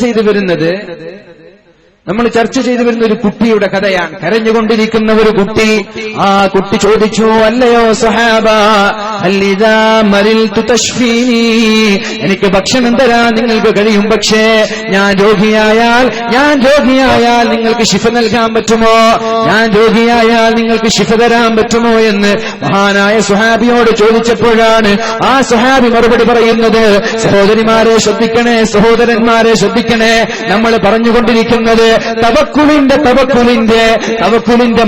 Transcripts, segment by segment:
ചെയ്തു വരുന്ന ഒരു കുട്ടിയുടെ കഥയാണ്. കരഞ്ഞുകൊണ്ടിരിക്കുന്ന ഒരു കുട്ടി. ആ കുട്ടി ചോദിച്ചു, അല്ലയോ സഹാബ, അല്ലിദാ മരിൽതു തശ്ഫീനി, എനിക്ക് ഭക്ഷണം തരാൻ നിങ്ങൾക്ക് കഴിയും, പക്ഷേ ഞാൻ രോഗിയായാൽ നിങ്ങൾക്ക് ശിഫ നൽകാൻ പറ്റുമോ? ഞാൻ രോഗിയായാൽ നിങ്ങൾക്ക് ശിഫ തരാൻ പറ്റുമോ എന്ന് മഹാനായ സുഹാബിയോട് ചോദിച്ചപ്പോഴാണ് ആ സുഹാബി മറുപടി പറയുന്നത്. സഹോദരിമാരെ ശ്രദ്ധിക്കണേ, സഹോദരന്മാരെ ശ്രദ്ധിക്കണേ. നമ്മൾ പറഞ്ഞുകൊണ്ടിരിക്കുന്നത് തവക്കുലിന്റെ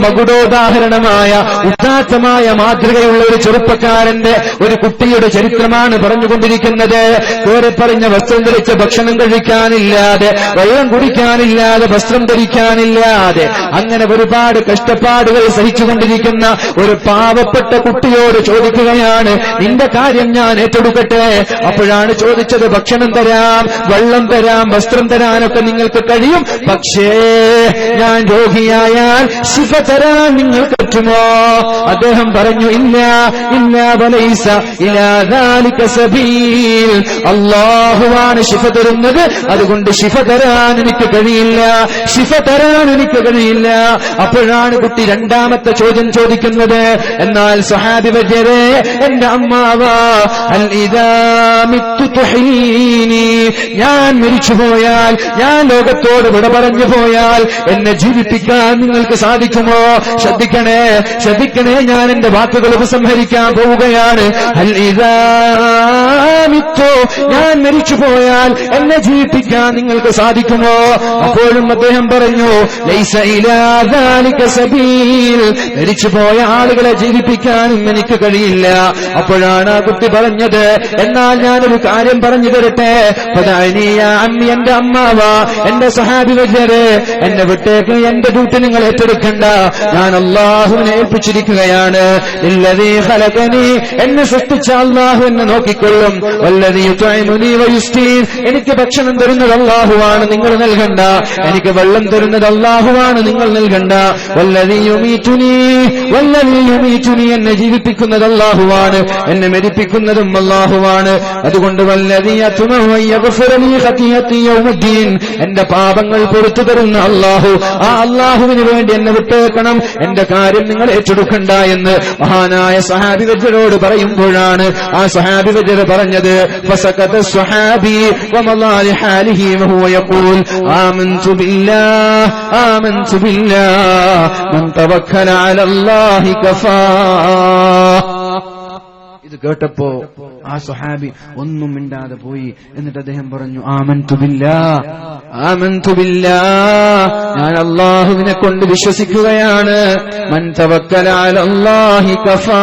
മകുടോദാഹരണമായ ഉദാത്തമായ മാതൃകയുള്ള ഒരു ചെറുപ്പക്കാരന്റെ, ഒരു കുട്ടിയുടെ ചരിത്രമാണ് പറഞ്ഞുകൊണ്ടിരിക്കുന്നത്. വേറെ പറഞ്ഞ വസ്ത്രം ധരിച്ച് ഭക്ഷണം കഴിക്കാനില്ലാതെ, വെള്ളം കുടിക്കാനില്ലാതെ, വസ്ത്രം ധരിക്കാനില്ലാതെ, അങ്ങനെ ഒരുപാട് കഷ്ടപ്പാടുകൾ സഹിച്ചുകൊണ്ടിരിക്കുന്ന ഒരു പാവപ്പെട്ട കുട്ടിയോട് ചോദിക്കുകയാണ്, നിന്റെ കാര്യം ഞാൻ ഏറ്റെടുക്കട്ടെ? അപ്പോഴാണ് ചോദിച്ചത്, ഭക്ഷണം തരാം, വെള്ളം തരാം, വസ്ത്രം തരാനൊക്കെ നിങ്ങൾക്ക് കഴിയും, പക്ഷേ ഞാൻ രോഗിയായാൽ ശിഫ തരാൻ നിങ്ങൾക്ക് പറ്റുമോ? അദ്ദേഹം പറഞ്ഞു, ഇല്ല വലൈസ ഇലാ ദാലിക സബീൽ, അല്ലാഹുവാണ് ശിഫ തരുന്നത്, അതുകൊണ്ട് ശിഫ തരാൻ എനിക്ക് കഴിയില്ല. അപ്പോഴാണ് കുട്ടി രണ്ടാമത്തെ ചോദ്യം ചോദിക്കുന്നത്, എന്നാൽ സ്വഹാബി വര്യരെ, എന്റെ അമ്മാവാ, അൽ ഇദാ മിത്തു തുഹീനി, ഞാൻ മരിച്ചുപോയാൽ, ഞാൻ ലോകത്തോട് വിട പറഞ്ഞു പോയാൽ എന്നെ ജീവിപ്പിക്കാൻ നിങ്ങൾക്ക് സാധിക്കുമോ? ശ്രദ്ധിക്കണേ, ഞാൻ എന്റെ വാക്കുകൾ ഉപസംഹരിക്കാൻ പോവുകയാണ്. അൽ ഇദാ മിത്തു, ഞാൻ മരിച്ചുപോയാൽ എന്നെ ജീവിപ്പിക്കാൻ നിങ്ങൾക്ക് സാധിക്കുമോ? അപ്പോഴും അദ്ദേഹം പറഞ്ഞു, ലൈസ ഇലാ ദാലിക സബീൽ, മരിച്ചുപോയ ആളുകളെ ജീവിപ്പിക്കാനും എനിക്ക് കഴിയില്ല. അപ്പോഴാണ് ആ കുട്ടി പറഞ്ഞത്, എന്നാൽ ഞാനൊരു കാര്യം പറഞ്ഞു തരട്ടെ, അമ്മി, എന്റെ അമ്മാവാ, എന്റെ സഹാബി വര്യരെ, എന്നെ വിട്ടേക്ക്, എന്റെ ഡ്യൂട്ടി നിങ്ങൾ ഏറ്റെടുക്കണ്ട, ഞാൻ അല്ലാഹുവിനെ ഏൽപ്പിച്ചിരിക്കുകയാണ്. ഇല്ലദീ ഖലഖനി, എന്നെ സൃഷ്ടിച്ച അല്ലാഹു എന്നെ നോക്കിക്കൊള്ളും. വല്ലദീ യുത്ഇമുനി വയുസ്തീൻ, എനിക്ക് ഭക്ഷണം തരുന്നത് അല്ലാഹുവാണ്, നിങ്ങൾ നൽകണ്ട. എനിക്ക് വെള്ളം തരുന്നത് അല്ലാഹുവാണ്, നിങ്ങൾ നൽകണ്ട. വല്ലദീ യുമീതുനി, എന്നെ ജീവിപ്പിക്കുന്നത് അല്ലാഹുവാണ്, എന്നെ മരിപ്പിക്കുന്നതും അല്ലാഹുവാണ്. അതുകൊണ്ട് വല്ലദീ യത്മഉ യഗ്ഫിറലി ഖതിയതി യൗമുദ്ദീൻ, എന്റെ പാപങ്ങൾ പുറത്തു തരുന്ന അല്ലാഹു, ആ അല്ലാഹുവിന് വേണ്ടി എന്നെ വിട്ടേക്കണം, എന്റെ കാര്യം നിങ്ങൾ ഏറ്റെടുക്കണ്ട എന്ന് മഹാനായ സഹാബി വജ്ജരോട് പറയുമ്പോഴാണ് ആ സഹാബി വജ്ജർ പറഞ്ഞത്, ഫസകത സ്വഹാബി വമളാ ലിഹാലിഹി വഹുവ യഖൂൽ ആമൻതു ബില്ലാഹ് മൻ തവക്കല അലല്ലാഹി കഫാ. ഇത് കേട്ടപ്പോ ആ സ്വഹാബി ഒന്നും മിണ്ടാതെ പോയി. എന്നിട്ട് അദ്ദേഹം പറഞ്ഞു, ആമൻതു ബില്ലാഹ്, ഞാൻ അല്ലാഹുവിനെ കൊണ്ട് വിശ്വസിക്കുകയാണ്. മൻ തവക്കല അലല്ലാഹി കഫാ,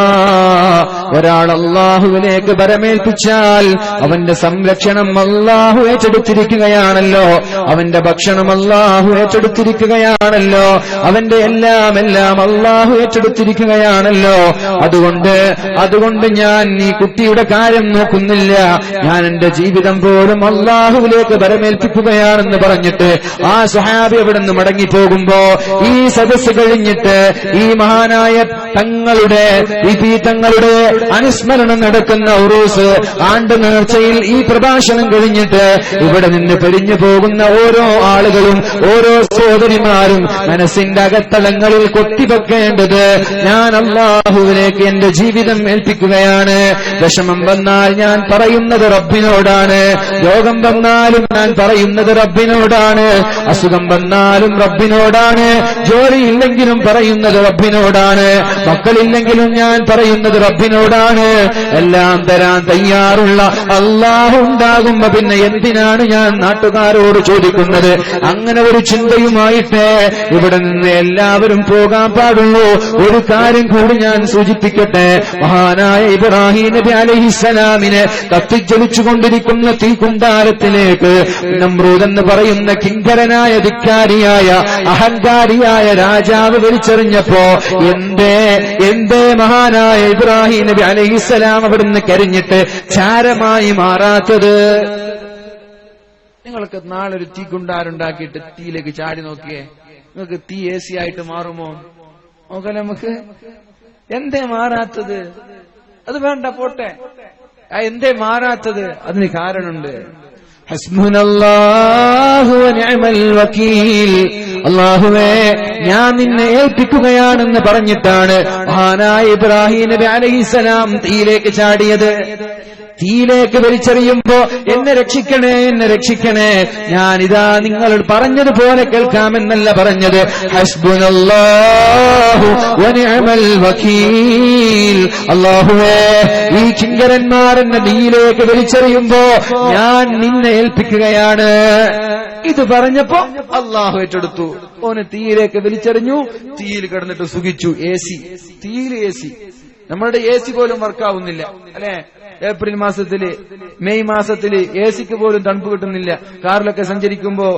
ഒരാൾ അല്ലാഹുവിലേക്ക് ബരമേൽപ്പിച്ചാൽ അവന്റെ സംരക്ഷണം അല്ലാഹു ഏറ്റെടുത്തിരിക്കുകയാണല്ലോ, അവന്റെ ഭക്ഷണം അല്ലാഹു ഏറ്റെടുത്തിരിക്കുകയാണല്ലോ, അവന്റെ എല്ലാം അല്ലാഹു ഏറ്റെടുത്തിരിക്കുകയാണല്ലോ. അതുകൊണ്ട് ഞാൻ ഈ കുട്ടിയുടെ കാര്യം നോക്കുന്നില്ല, ഞാൻ എന്റെ ജീവിതം പോലും അല്ലാഹുവിലേക്ക് ബരമേൽപ്പിക്കുകയാണെന്ന് പറഞ്ഞിട്ട് ആ സ്വഹാബി അവിടെ നിന്ന് മടങ്ങിപ്പോകുമ്പോ ഈ സദസ്സ് കഴിഞ്ഞിട്ട് ഈ മഹാനായ തങ്ങളുടെ അനുസ്മരണം നടക്കുന്ന ഉറൂസ് ആണ്ട് നേർച്ചയിൽ ഈ പ്രഭാഷണം കഴിഞ്ഞിട്ട് ഇവിടെ നിന്ന് പിരിഞ്ഞു പോകുന്ന ഓരോ ആളുകളും, ഓരോ സഹോദരിമാരും മനസ്സിന്റെ അകത്തളങ്ങളിൽ കൊത്തിവെക്കേണ്ടത്, ഞാൻ അല്ലാഹുവിലേക്ക് എന്റെ ജീവിതം ഏൽപ്പിക്കുകയാണ്. വിഷമം വന്നാൽ ഞാൻ പറയുന്നത് റബ്ബിനോടാണ്, രോഗം വന്നാലും ഞാൻ പറയുന്നത് റബ്ബിനോടാണ്, അസുഖം വന്നാലും റബ്ബിനോടാണ്, ജോലിയില്ലെങ്കിലും പറയുന്നത് റബ്ബിനോടാണ്, മക്കളില്ലെങ്കിലും ഞാൻ പറയുന്നത് റബ്ബിനോടാണ്. എല്ലാം തരാൻ തയ്യാറുള്ള അല്ലാഹു ഉണ്ടാകുമ്പോ പിന്നെ എന്തിനാണ് ഞാൻ നാട്ടുകാരോട് ചോദിക്കുന്നത്? അങ്ങനെ ഒരു ചിന്തയുമായിട്ട് ഇവിടെ നിന്ന് എല്ലാവരും പോകാൻ പാടുള്ളൂ. ഒരു കാര്യം കൂടി ഞാൻ സൂചിപ്പിക്കട്ടെ, മഹാനായ ഇബ്രാഹിം നബി അലൈഹിസ്സലാമിനെ കത്തിജ്വലിച്ചുകൊണ്ടിരിക്കുന്ന തീക്കുണ്ടാരത്തിലേക്ക് നമ്രൂദ് എന്ന് പറയുന്ന കിങ്കരനായ ധിക്കാരിയായ അഹങ്കാരിയായ രാജാവ് വലിച്ചെറിഞ്ഞപ്പോ എന്തേ മഹാനായ ഇബ്രാഹിം നബി അലൈഹിസ്സലാം അവിടുന്ന് കരിഞ്ഞിട്ട് ചാരമായി മാറാത്തത്? നിങ്ങൾക്ക് നാളൊരു തീക്കുണ്ടാരുണ്ടാക്കിയിട്ട് തീയിലേക്ക് ചാടി നോക്കിയേ, നിങ്ങൾക്ക് തീ AC ആയിട്ട് മാറുമോ? നോക്കാം നമുക്ക്. എന്തേ മാറാത്തത്? അത് വേണ്ട, പോട്ടെ. എന്തേ മാറാത്തത്? അതിന് കാരണമുണ്ട്. ഹസ്ബുനല്ലാഹു വനിഅമൽ വകീൽ. അല്ലാഹുവേ ഞാൻ നിന്നെ ഏൽപ്പിക്കുകയാണെന്ന് പറഞ്ഞിട്ടാണ് മഹാനായ ഇബ്രാഹിം നബി അലൈഹിസ്സലാം തീയിലേക്ക് ചാടിയത്. തീയിലേക്ക് വലിച്ചെറിയുമ്പോ എന്നെ രക്ഷിക്കണേ, എന്നെ രക്ഷിക്കണേ, ഞാനിതാ നിങ്ങൾ പറഞ്ഞതുപോലെ കേൾക്കാമെന്നല്ല പറഞ്ഞത്. ഹസ്ബുനല്ലാഹു വനിഅമൽ വകീൽ. അല്ലാഹുവേ ഈ കിങ്കരന്മാർ എന്നെ തീയിലേക്ക് വലിച്ചെറിയുമ്പോ ഞാൻ നിന്നെ ഏൽപ്പിക്കുകയാണ്. ഇത് പറഞ്ഞപ്പോ അല്ലാഹു ഏറ്റെടുത്തു. ഓന് തീയിലേക്ക് വലിച്ചെറിഞ്ഞു, തീയിൽ കിടന്നിട്ട് സുഖിച്ചു. തീയിൽ AC. നമ്മളുടെ AC പോലും വർക്കാവുന്നില്ല അല്ലെ? ഏപ്രിൽ മാസത്തില്, മെയ് മാസത്തില് AC പോലും തണുപ്പ് കിട്ടുന്നില്ല. കാറിലൊക്കെ സഞ്ചരിക്കുമ്പോ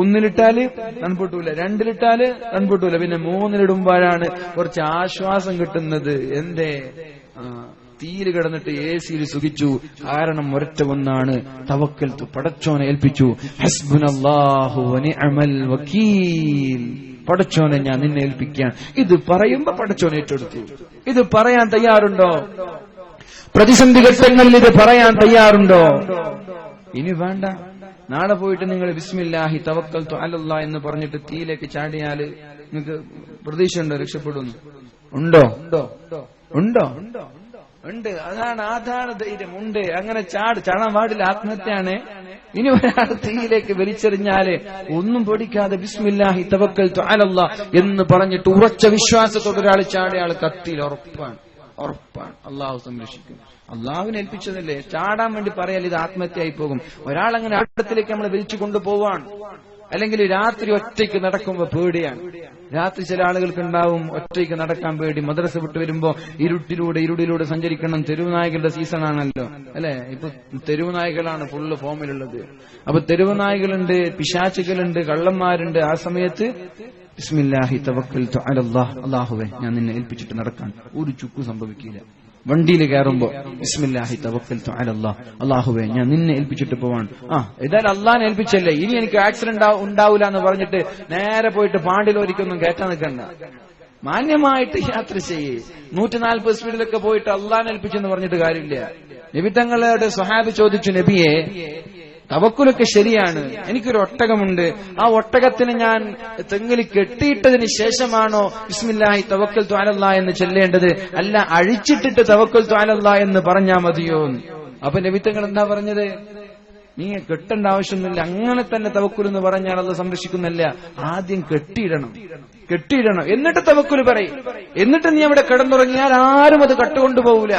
1-ലിട്ടാല് തണുപ്പിട്ടൂല, 2-ലിട്ടാല് തണുപ്പിട്ടൂല, പിന്നെ 3-ലിടുമ്പോഴാണ് കുറച്ച് ആശ്വാസം കിട്ടുന്നത്. എന്തേ? തീയിൽ കിടന്നിട്ട് AC സുഖിച്ചു. കാരണം ഒരൊറ്റ ഒന്നാണ്, തവക്കൽതു, പടച്ചോനെ ഏൽപ്പിച്ചു. ഹസ്ബുനല്ലാഹു വനിഅമൽ വകീൽ. പടച്ചോനെ ഞാൻ നിന്നെ ഏൽപ്പിക്കാൻ. ഇത് പറയുമ്പോ പടച്ചോനെ ഏറ്റെടുത്തു. ഇത് പറയാൻ തയ്യാറുണ്ടോ? പ്രതിസന്ധി ഘട്ടങ്ങളിൽ ഇത് പറയാൻ തയ്യാറുണ്ടോ? ഇനി വേണ്ട. നാളെ പോയിട്ട് നിങ്ങൾ ബിസ്മില്ലാഹി തവക്കൽതു അലല്ലാഹ് എന്ന് പറഞ്ഞിട്ട് തീയിലേക്ക് ചാടിയാല് നിങ്ങൾക്ക് പ്രതീക്ഷയുണ്ടോ രക്ഷപ്പെടുന്നു? ഉണ്ടോ? ഉണ്ടോ? ഉണ്ട്. അതാണ് ധൈര്യം. ഉണ്ട്. അങ്ങനെ ചാടാൻ പാടില്ല, ആത്മഹത്യാണ്. ഇനി ഒരാൾ തീയിലേക്ക് വലിച്ചെറിഞ്ഞാല് ഒന്നും പൊടിക്കാതെ ബിസ്മില്ലാഹി തവക്കൽതു അലല്ലാഹ് എന്ന് പറഞ്ഞിട്ട് ഉറച്ച വിശ്വാസത്തോടെ ഒരാൾ ചാടിയ ആൾ കത്തിയിൽ ഉറപ്പാണ്. അള്ളാഹു സംരക്ഷിക്കും. അള്ളാഹുവിനെ ഏൽപ്പിച്ചതല്ലേ. ചാടാൻ വേണ്ടി പറയാൽ ഇത് ആത്മഹത്യയായി പോകും. ഒരാളങ്ങനെ അടത്തിലേക്ക് നമ്മൾ വലിച്ചു കൊണ്ടുപോവാണ്. അല്ലെങ്കിൽ രാത്രി ഒറ്റയ്ക്ക് നടക്കുമ്പോ പേടിയാണ്. രാത്രി ചില ആളുകൾക്ക് ഉണ്ടാവും ഒറ്റയ്ക്ക് നടക്കാൻ പേടി. മദ്രസ വിട്ട് വരുമ്പോ ഇരുടിലൂടെ സഞ്ചരിക്കണം. തെരുവുനായകളുടെ സീസണാണല്ലോ അല്ലെ? ഇപ്പൊ തെരുവുനായകളാണ് ഫുള്ള് ഫോമിലുള്ളത്. അപ്പൊ തെരുവുനായകളുണ്ട്, പിശാചുകളുണ്ട്, കള്ളന്മാരുണ്ട്. ആ സമയത്ത് ബിസ്മില്ലാഹി തവക്കൽതു അലല്ലാഹ്. അല്ലാഹുവേ ഞാൻ നിന്നെ ഏൽപ്പിച്ചിട്ട് നടക്കാൻ ഒരു ചുക്കു സംഭവിക്കില്ല. വണ്ടിയിൽ കയറുമ്പോ ബിസ്മില്ലാഹി തവക്കൽതു അലല്ലാഹ്. അല്ലാഹുവേ ഞാൻ നിന്നെ ഏൽപ്പിച്ചിട്ട് പോവാൻ. ഏതായാലും അള്ളാഹിനെ ഏൽപ്പിച്ചല്ലേ, ഇനി എനിക്ക് ആക്സിഡന്റ് ഉണ്ടാവൂല എന്ന് പറഞ്ഞിട്ട് നേരെ പോയിട്ട് പാണ്ടിലോരിക്കൊന്നും കയറ്റാൻ നിൽക്കണ്ട. മാന്യമായിട്ട് യാത്ര ചെയ്യേ. 140 സ്പീഡിലൊക്കെ പോയിട്ട് അള്ളാഹിനെ ഏൽപ്പിച്ചെന്ന് പറഞ്ഞിട്ട് കാര്യമില്ല. നബി തങ്ങളുടെ സ്വഹാബി ചോദിച്ചു, നബിയെ തവക്കുലൊക്കെ ശരിയാണ്, എനിക്കൊരു ഒട്ടകമുണ്ട്, ആ ഒട്ടകത്തിന് ഞാൻ തെങ്ങിൽ കെട്ടിയിട്ടതിന് ശേഷമാണോ ബിസ്മില്ലാഹി തവക്കൽതു അലല്ലാഹ് എന്ന് ചൊല്ലേണ്ടത്, അല്ല അഴിച്ചിട്ടിട്ട് തവക്കൽതു അലല്ലാഹ് എന്ന് പറഞ്ഞാ മതിയോ? അപ്പൊ നബി തങ്ങൾ എന്താ പറഞ്ഞത്? നീ കെട്ടേണ്ട ആവശ്യമൊന്നുമില്ല, അങ്ങനെ തന്നെ തവക്കുൽ എന്ന് പറഞ്ഞാൽ അത് സംരക്ഷിക്കുന്നല്ല. ആദ്യം കെട്ടിയിടണം, എന്നിട്ട് തവക്കുൽ പറയും. എന്നിട്ട് നീ അവിടെ കിടന്നുറങ്ങിയാൽ ആരും അത് കട്ടുകൊണ്ടുപോകൂല.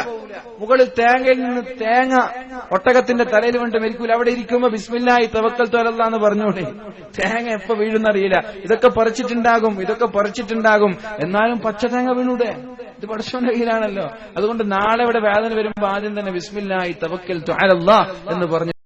മുകളിൽ തേങ്ങയിൽ നിന്ന് തേങ്ങ ഒട്ടകത്തിന്റെ തലയിൽ കൊണ്ട് മരിക്കൂല. അവിടെ ഇരിക്കുമ്പോ ബിസ്മില്ലാഹി തവക്കൽതു അലല്ലാഹ് എന്ന് പറഞ്ഞോളെ. തേങ്ങ എപ്പോ വീഴുന്നറിയില്ല. ഇതൊക്കെ പറിച്ചിട്ടുണ്ടാകും. എന്നാലും പച്ച തേങ്ങ വീണൂടെ? ഇത് പടച്ചോന്റെ കയ്യിലാണല്ലോ. അതുകൊണ്ട് നാളെ ഇവിടെ വേദന വരുമ്പോ ആദ്യം തന്നെ ബിസ്മില്ലാഹി തവക്കൽതു അലല്ലാഹ് എന്ന് പറഞ്ഞു